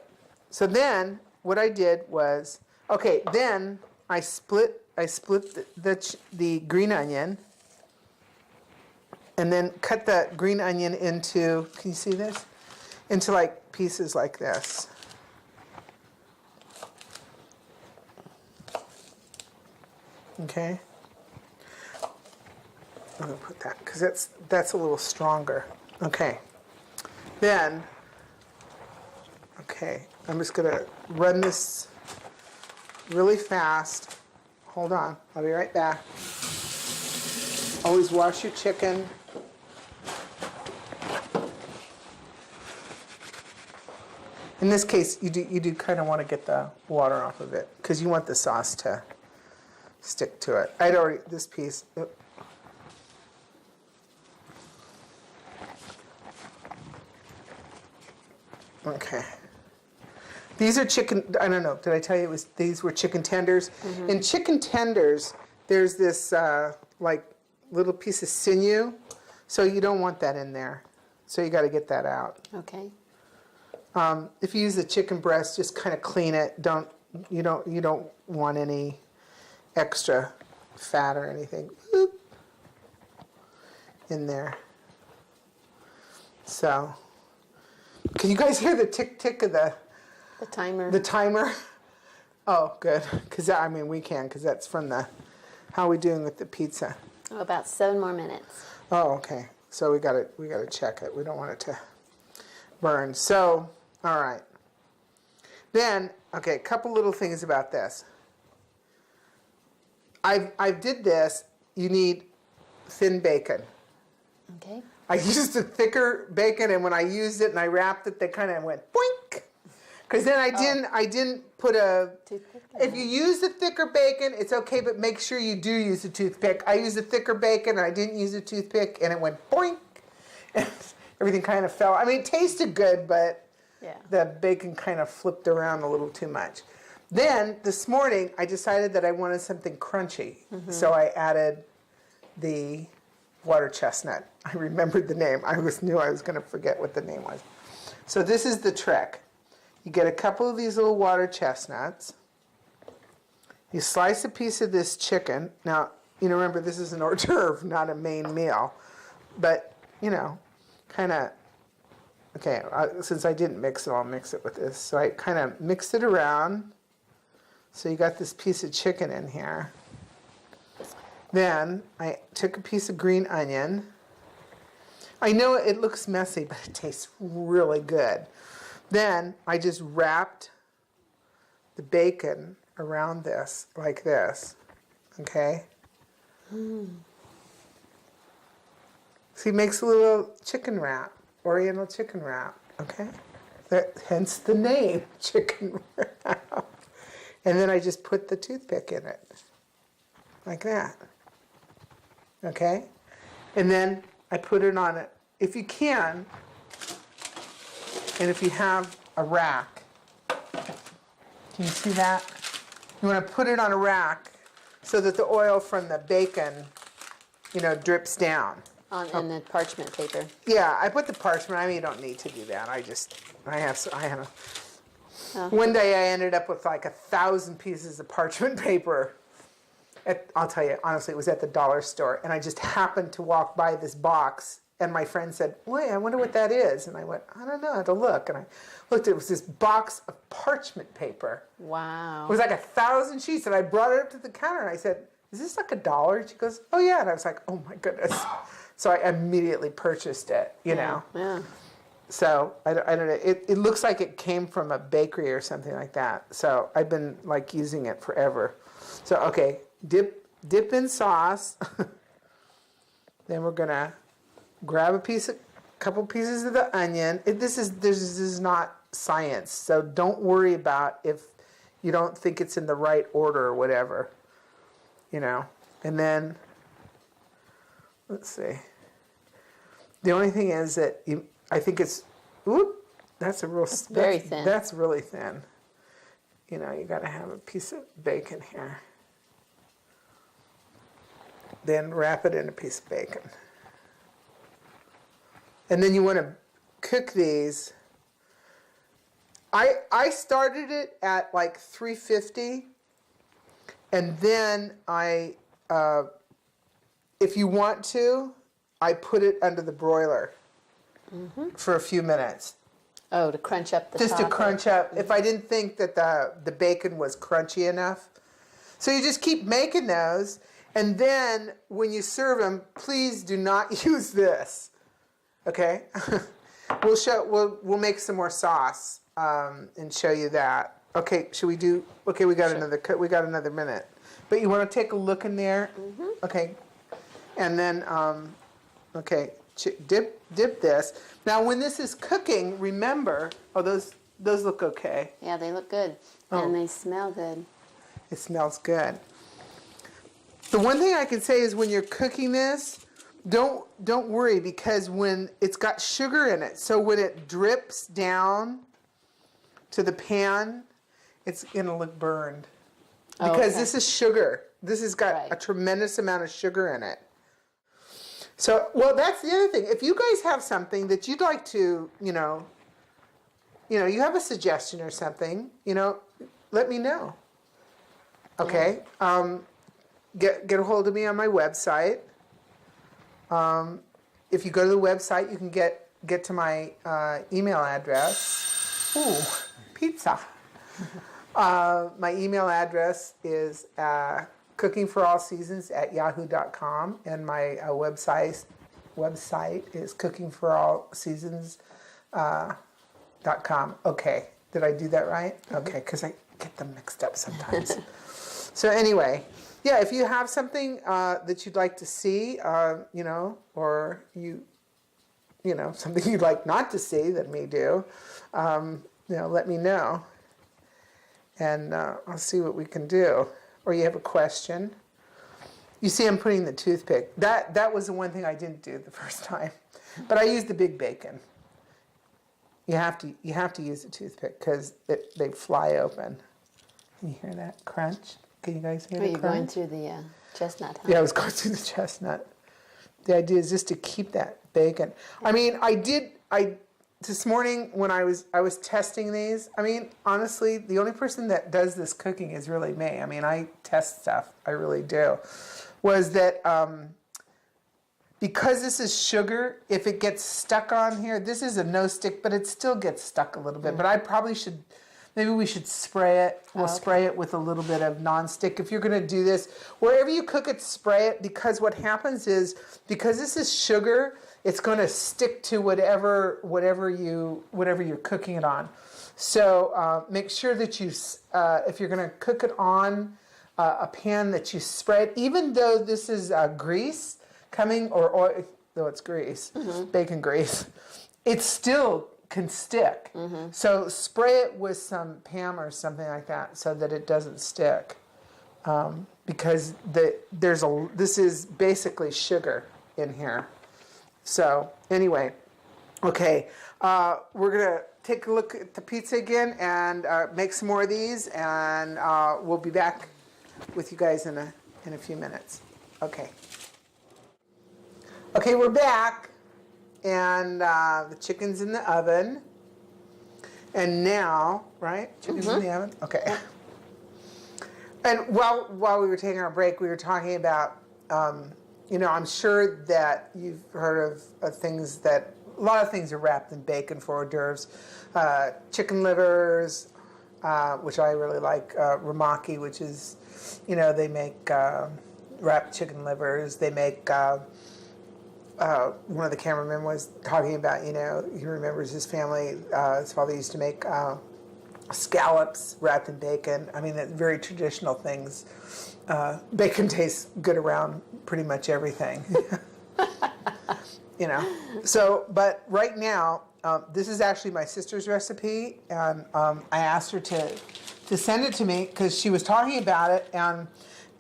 So then what I did was, okay, then I split the green onion. And then cut the green onion into, can you see this? Into like pieces like this. Okay. I'm gonna put that, because that's a little stronger. Okay. Then, okay, I'm just gonna run this really fast. Hold on, I'll be right back. Always wash your chicken. In this case, you do kind of want to get the water off of it because you want the sauce to stick to it. I'd already, this piece. Okay. These are chicken, I don't know, did I tell you these were chicken tenders? Mm-hmm. In chicken tenders, there's this like little piece of sinew, so you don't want that in there. So you got to get that out. Okay. If you use the chicken breast, just kind of clean it. You don't want any extra fat or anything in there. So, can you guys hear the tick tick of the timer? The timer. Oh, good. Because we can. Because that's from the. How are we doing with the pizza? Oh, about 7 more minutes. Oh, okay. So we got to check it. We don't want it to burn. So. All right. Then, okay, a couple little things about this. I did this. You need thin bacon. Okay. I used a thicker bacon, and when I used it and I wrapped it, they kind of went boink. Because then I didn't put a toothpick. If you use the thicker bacon, it's okay, but make sure you do use a toothpick. I used a thicker bacon, and I didn't use a toothpick, and it went boink. And everything kind of fell. It tasted good, but. Yeah. The bacon kind of flipped around a little too much. Then, this morning, I decided that I wanted something crunchy. Mm-hmm. So I added the water chestnut. I remembered the name. I knew I was going to forget what the name was. So this is the trick. You get a couple of these little water chestnuts. You slice a piece of this chicken. Now, remember, this is an hors d'oeuvre, not a main meal. But, kind of... Okay, since I didn't mix it, I'll mix it with this. So I kind of mixed it around. So you got this piece of chicken in here. Then I took a piece of green onion. I know it looks messy, but it tastes really good. Then I just wrapped the bacon around this, like this, okay? See, it makes a little chicken wrap, Oriental chicken wrap, okay? Hence the name, chicken wrap. And then I just put the toothpick in it, like that, okay? And then I put it on it, if you can, and if you have a rack, can you see that? You want to put it on a rack so that the oil from the bacon, drips down. In the parchment paper. Yeah, I put the parchment. I mean, you don't need to do that. One day I ended up with like 1,000 pieces of parchment paper. I'll tell you, honestly, it was at the dollar store, and I just happened to walk by this box, and my friend said, "Wait, I wonder what that is." And I went, "I don't know, I have to look." And I looked, it was this box of parchment paper. Wow. It was like 1,000 sheets, and I brought it up to the counter, and I said, "Is this like $1?" And she goes, "Oh yeah." And I was like, "Oh my goodness." So I immediately purchased it, Yeah. So I don't know. It looks like it came from a bakery or something like that. So I've been like using it forever. So okay, dip in sauce. Then we're gonna grab a couple pieces of the onion. This is not science, so don't worry about if you don't think it's in the right order or whatever, And then let's see. The only thing is that I think it's, that's very thin. That's really thin. You got to have a piece of bacon here. Then wrap it in a piece of bacon. And then you want to cook these. I started it at like 350, and then if you want to, I put it under the broiler for a few minutes. Oh, to crunch up the Just top. to crunch up, if I didn't think that the bacon was crunchy enough. So you just keep making those, and then when you serve them, please do not use this. Okay? We'll make some more sauce and show you that. Okay, should we do? Okay, we got another minute. But you want to take a look in there? Okay. And then okay, dip this. Now, when this is cooking, remember, those look okay. Yeah, they look good, and they smell good. It smells good. The one thing I can say is when you're cooking this, don't worry, because when it's got sugar in it, so when it drips down to the pan, it's gonna look burned because this is sugar. This has got a tremendous amount of sugar in it. So, that's the other thing. If you guys have something that you'd like to, you have a suggestion or something, let me know. Okay? Get a hold of me on my website. If you go to the website, you can get to my email address. Ooh, pizza. My email address is cookingforallseasons@yahoo.com, and my website is cookingforallseasons.com. Okay, did I do that right? Okay, because I get them mixed up sometimes. So anyway, yeah, if you have something that you'd like to see, or something you'd like not to see that me do, let me know, and I'll see what we can do. Or you have a question. You see, I'm putting the toothpick. That was the one thing I didn't do the first time, but I used the big bacon. You have to use the toothpick because they fly open. Can you hear that crunch? Can you guys hear the crunch? Are you going through the chestnut? Huh? Yeah, I was going through the chestnut. The idea is just to keep that bacon. I mean, this morning when I was testing these, I mean, honestly, the only person that does this cooking is really me. I mean, I test stuff, I really do. Was that because this is sugar, if it gets stuck on here, this is a no stick, but it still gets stuck a little bit. But I probably should, maybe we should spray it. We'll spray it with a little bit of nonstick. If you're going to do this, wherever you cook it, spray it, because what happens is, because this is sugar, it's going to stick to whatever you're cooking it on. So make sure that you, if you're going to cook it on a pan, that you spread, even though this is grease coming, or oil, though it's grease, bacon grease, it still can stick. So spray it with some Pam or something like that so that it doesn't stick. Because this is basically sugar in here. So anyway, okay, we're gonna take a look at the pizza again and make some more of these, and we'll be back with you guys in a few minutes. Okay. Okay, we're back, and the chicken's in the oven, and now, right? Chicken's in the oven. Okay. And while we were taking our break, we were talking about, I'm sure that you've heard of things that, a lot of things are wrapped in bacon for hors d'oeuvres. Chicken livers, which I really like, ramaki, which is, they make wrapped chicken livers. They make, one of the cameramen was talking about, he remembers his family, his father used to make scallops wrapped in bacon. I mean, very traditional things. Bacon tastes good around pretty much everything. So, but right now, this is actually my sister's recipe, and I asked her to send it to me because she was talking about it, and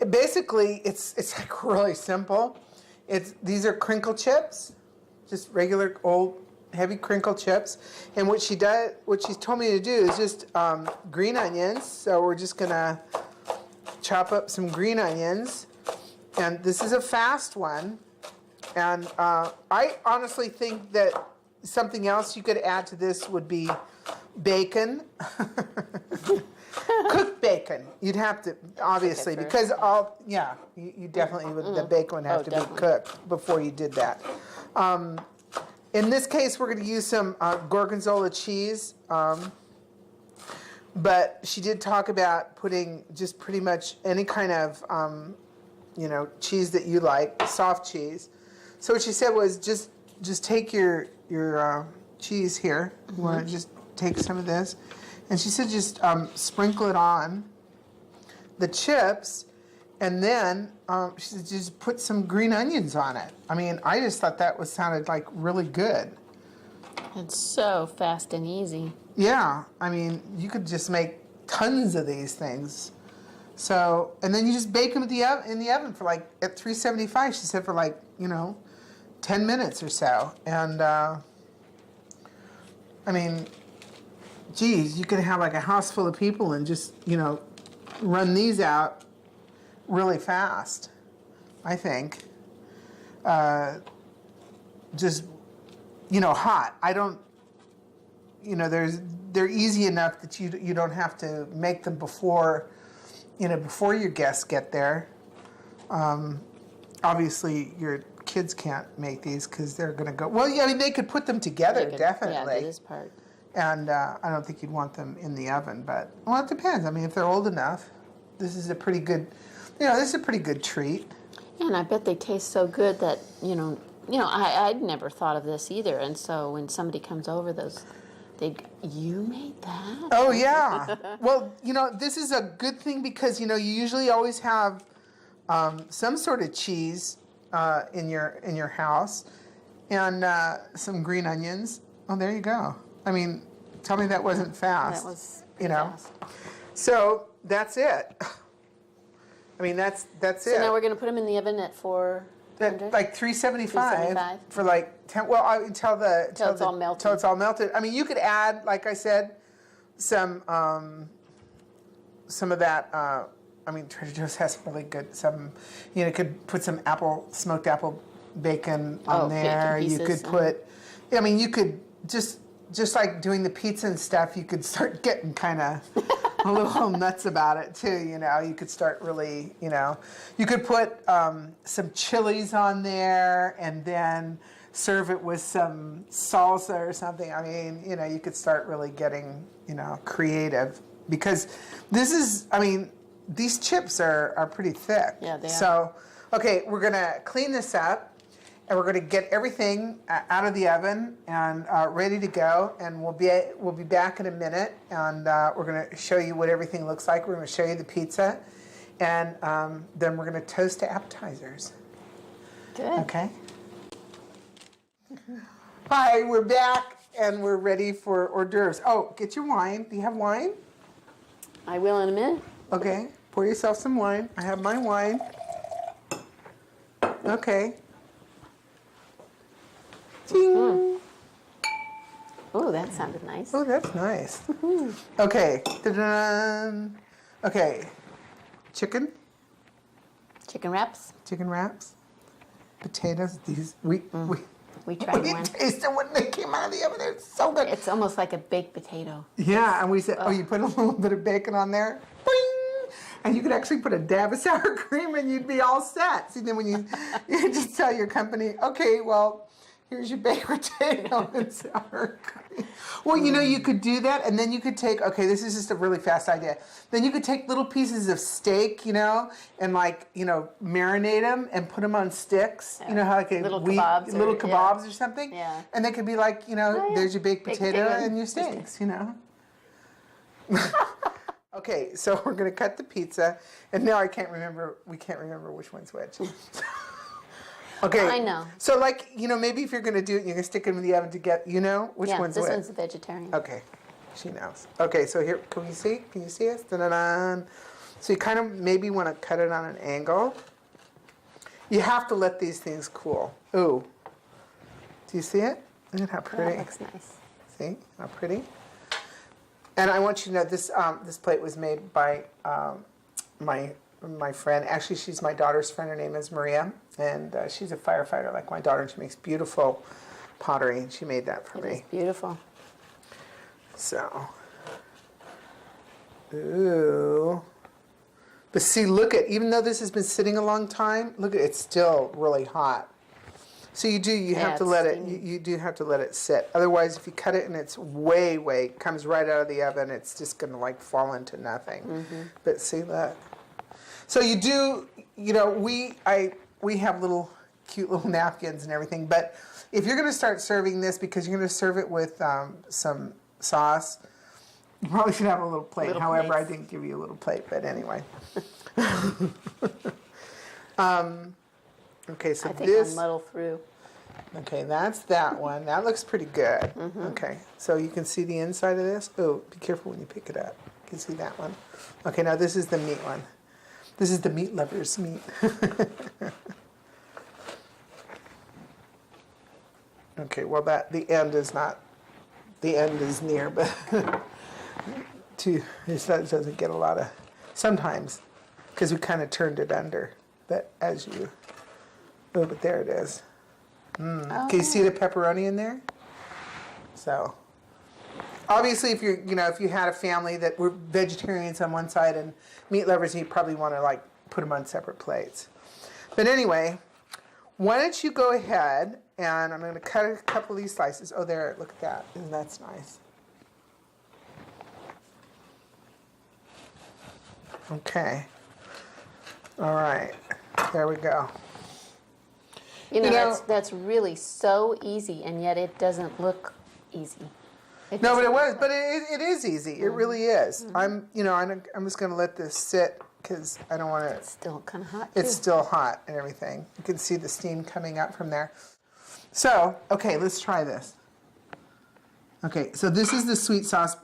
basically it's like really simple. These are crinkle chips, just regular old heavy crinkle chips, and what she's told me to do is just green onions. So we're just gonna chop up some green onions, and this is a fast one. And I honestly think that something else you could add to this would be bacon. Cooked bacon. You'd have to, obviously, because you definitely would, the bacon would have to be cooked before you did that. In this case, we're going to use some gorgonzola cheese, but she did talk about putting just pretty much any kind of, cheese that you like, soft cheese. So what she said was just take your cheese here. You want to just take some of this, and she said just sprinkle it on the chips, and then she said just put some green onions on it. I mean, I just thought that sounded like really good. It's so fast and easy. Yeah, I mean, you could just make tons of these things. So, and then you just bake them in the oven for at 375. She said for 10 minutes or so. And I mean, geez, you could have a house full of people and just run these out really fast, I think. Just hot. I don't, they're easy enough that you don't have to make them before your guests get there. Obviously, your kids can't make these because they're going to go. Well, yeah, I mean, they could put them together, definitely. Yeah, that is part. And I don't think you'd want them in the oven, but it depends. I mean, if they're old enough, this is a pretty good, treat. Yeah, and I bet they taste so good that I'd never thought of this either. And so when somebody comes over, you made that? Oh yeah. Well, this is a good thing because you usually always have some sort of cheese in your house, and some green onions. Oh, there you go. I mean, tell me that wasn't fast. That was fast. So that's it. I mean, that's it. So now we're going to put them in the oven at 400? 375 for 10. Well, until it's all melted. Until it's all melted. I mean, you could add, like I said, some of that. I mean, Trader Joe's has really good. You could put some smoked apple bacon on there. Bacon pieces, you could put. I mean, you could just like doing the pizza and stuff. You could start getting kind of a little nuts about it too. You could start really. You could put some chilies on there and then serve it with some salsa or something. I mean, you could start really getting creative because this is. I mean. These chips are pretty thick. Yeah, they are. So, okay, we're going to clean this up, and we're going to get everything out of the oven and ready to go. And we'll be back in a minute, and we're going to show you what everything looks like. We're going to show you the pizza, and then we're going to toast to appetizers. Good. Okay. Hi, we're back, and we're ready for hors d'oeuvres. Oh, get your wine. Do you have wine? I will in a minute. Okay. Pour yourself some wine. I have my wine. Okay. Ding. Oh, that sounded nice. Oh, that's nice. Okay. Da-da-dun. Okay. Chicken. Chicken wraps. Chicken wraps. Potatoes. These We tried we one. tasted when they came out of the oven. It's so good. It's almost like a baked potato. Yeah, and we said, oh, you put a little bit of bacon on there. Boing! And you could actually put a dab of sour cream and you'd be all set. See, then when you just tell your company, okay, well, here's your baked potato and sour cream. Well, you know, you could do that, and then you could take, okay, this is just a really fast idea. Then you could take little pieces of steak, you know, and like, you know, marinate them and put them on sticks. Yeah. You know, how like a Little kebabs little or- kebabs or something. Yeah. And they could be like, you know, Oh, yeah. there's your baked Baked potato potato and your steaks, you know. Okay, so we're gonna cut the pizza, and now we can't remember which one's which. Okay. I know. So like, you know, maybe if you're gonna do it, you're gonna stick them in the oven to get, you know, which Yeah, one's this which. one's a vegetarian. Okay, she knows. Okay, so here, can you see? Can you see us? Dun-dun-dun. So you kind of maybe want to cut it on an angle. You have to let these things cool. Ooh. Do you see it? Look at how pretty. That looks nice. See how pretty? And I want you to know this this plate was made by my friend. Actually, she's my daughter's friend. Her name is Maria, and she's a firefighter like my daughter. And she makes beautiful pottery, and she made that for It me. is beautiful. So, ooh. But see, look at, even though this has been sitting a long time, look at it's still really hot. So you have Yeah, to it's let it, steamy. you do have to let it sit. Otherwise, if you cut it and it's way, comes right out of the oven, it's just going to like fall into nothing. Mm-hmm. But see, look. So you do, you know, we have cute little napkins and everything, but if you're going to start serving this, because you're going to serve it with some sauce, you probably should have a little plate. Little However, plates. I didn't give you a little plate, but anyway. Okay, so I think this. I'll muddle through. Okay, that's that one. That looks pretty good. Mm-hmm. Okay, so you can see the inside of this. Oh, be careful when you pick it up. You can see that one. Okay, now this is the meat one. This is the meat lover's meat. Okay, well the end is near, but it doesn't get a lot of, sometimes, because we kind of turned it under, but but there it is. Oh, Can you see the pepperoni in there? So, obviously, if you had a family that were vegetarians on one side and meat lovers, you probably want to like put them on separate plates. But anyway, why don't you go ahead and I'm going to cut a couple of these slices. Oh, there! Look at that. Isn't that nice? Okay. All right. There we go. You know, You know- that's really so easy, and yet it doesn't look easy. No, but it was. But it is easy. It really is. I'm just going to let this sit because I don't want to. It's still kind of hot, too. It's still hot and everything. You can see the steam coming up from there. So, okay, let's try this. Okay, so this is the sweet sauce,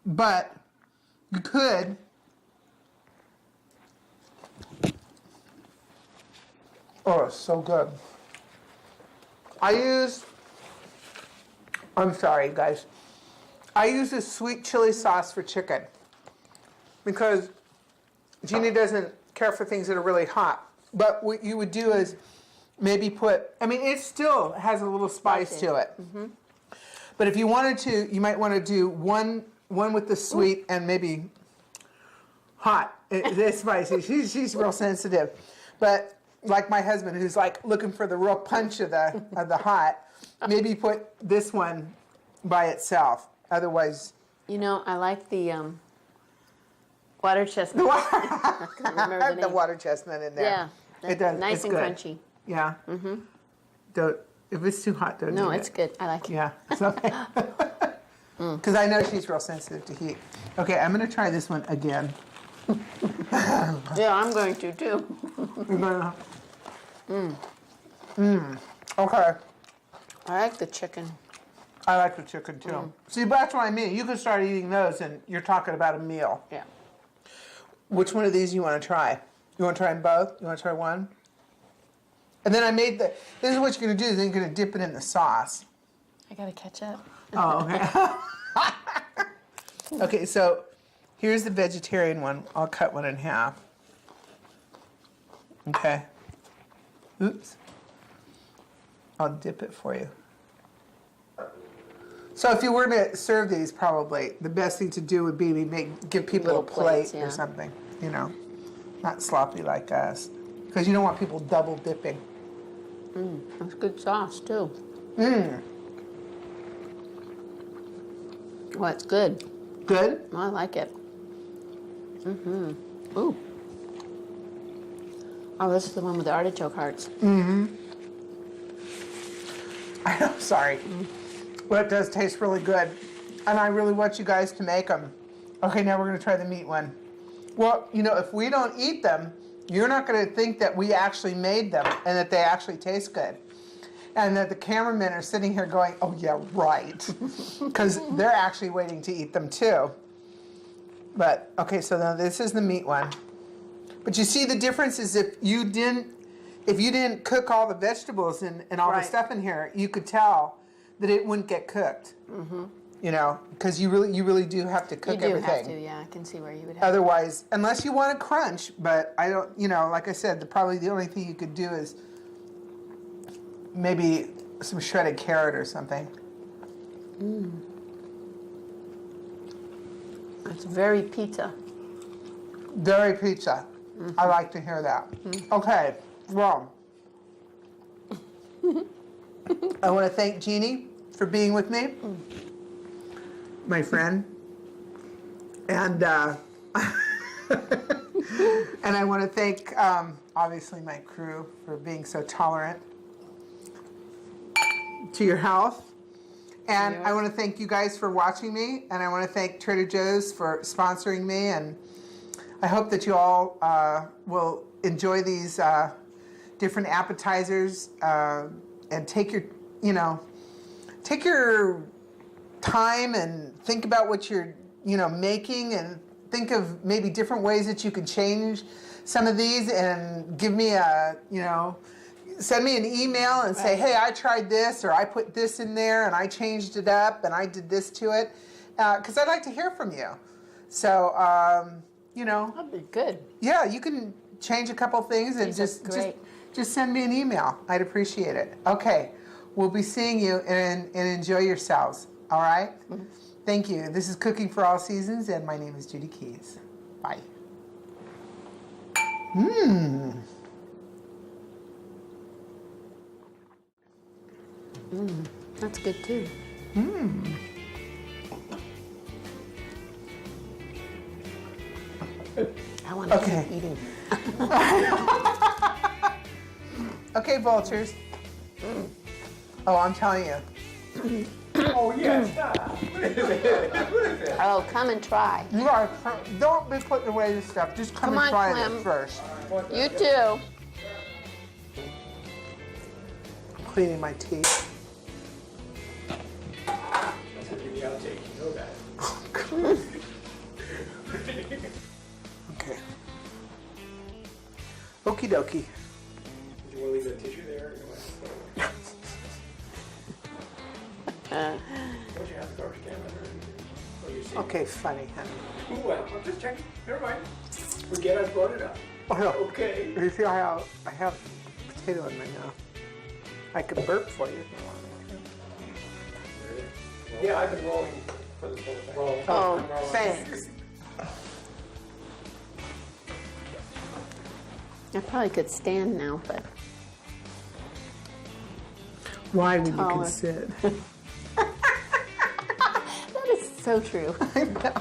but you could. Oh, it's so good. I'm sorry, guys. I use this sweet chili sauce for chicken because Jeannie doesn't care for things that are really hot. But what you would do is maybe it still has a little spice to it. Mm-hmm. But if you wanted to, you might want to do one with the sweet and maybe hot. It's spicy. She's real sensitive. But like my husband, who's like looking for the real punch of the hot, maybe put this one by itself. Otherwise, You know, I like the water chestnut. I can't remember the the name. water chestnut in there. Yeah, It does. nice It's and good. crunchy. Yeah. Mm-hmm. Don't. If it's too hot, don't. No, eat it's it. good. I like it. Yeah, it's okay. Because I know she's real sensitive to heat. Okay, I'm gonna try this one again. Yeah, I'm going to too. Okay. I like the chicken. I like the chicken too. See, that's what I mean. You can start eating those, and you're talking about a meal. Yeah. Which one of these you want to try? You want to try them both? You want to try one? And then I made the. This is what you're gonna do. Then you're gonna dip it in the sauce. I gotta catch up. Oh, okay. Okay, so here's the vegetarian one. I'll cut one in half. Okay. Oops. I'll dip it for you. So if you were to serve these, probably the best thing to do would be give people Little a plate plates, yeah. or something. You know, not sloppy like us, because you don't want people double dipping. That's good sauce too. Well, it's good. Good. I like it. Ooh. Oh, this is the one with the artichoke hearts. I'm sorry. Well, it does taste really good, and I really want you guys to make them. Okay, now we're going to try the meat one. Well, you know, if we don't eat them, you're not going to think that we actually made them and that they actually taste good. And that the cameramen are sitting here going, oh, yeah, right. Because they're actually waiting to eat them too. But, okay, so now this is the meat one. But you see the difference is if you didn't cook all the vegetables and all the Right. stuff in here, you could tell that it wouldn't get cooked. You know, because you really do have to cook You do everything. have to, yeah. I can see where you would have Otherwise, unless you want to crunch, but I don't, you know, like I said, probably the only thing you could do is maybe some shredded carrot or something. It's very pizza. Very pizza. I like to hear that. Okay, well, I want to thank Jeannie for being with me, my friend, and and I want to thank obviously my crew for being so tolerant to your health. And I want to thank you guys for watching me, and I want to thank Trader Joe's for sponsoring me, and I hope that you all will enjoy these different appetizers and take your time and think about what you're making, and think of maybe different ways that you could change some of these, and give me a send me an email and say, hey, I tried this, or I put this in there and I changed it up and I did this to it, because I'd like to hear from you. So That'd be good. yeah, you can change a couple things and These are great. just send me an email. I'd appreciate it. Okay, we'll be seeing you, and enjoy yourselves. All right? Thank you. This is Cooking for All Seasons, and my name is Judy Keys. Bye. That's good too. I want to Okay. keep eating. Okay, vultures. Oh, I'm telling you. Oh, yeah, stop. Oh, come and try. You guys, don't be putting away this stuff. Just come Come and on, try Clem. it first. You too. Cleaning my teeth. That's a big outtake, you know that. Okay. Okie dokie. Did you want to leave that tissue there? Don't you have the garbage can under? Oh, you see? Okay, funny, honey. Ooh, well, I'm just checking. Never mind. Forget I brought it up. Okay. You see, I have potato in my mouth. I could burp for you if you want. Yeah, I've been rolling for this whole thing. Oh, Thanks. I probably could stand now, but Why when you Taller. can sit? that is so true. I know.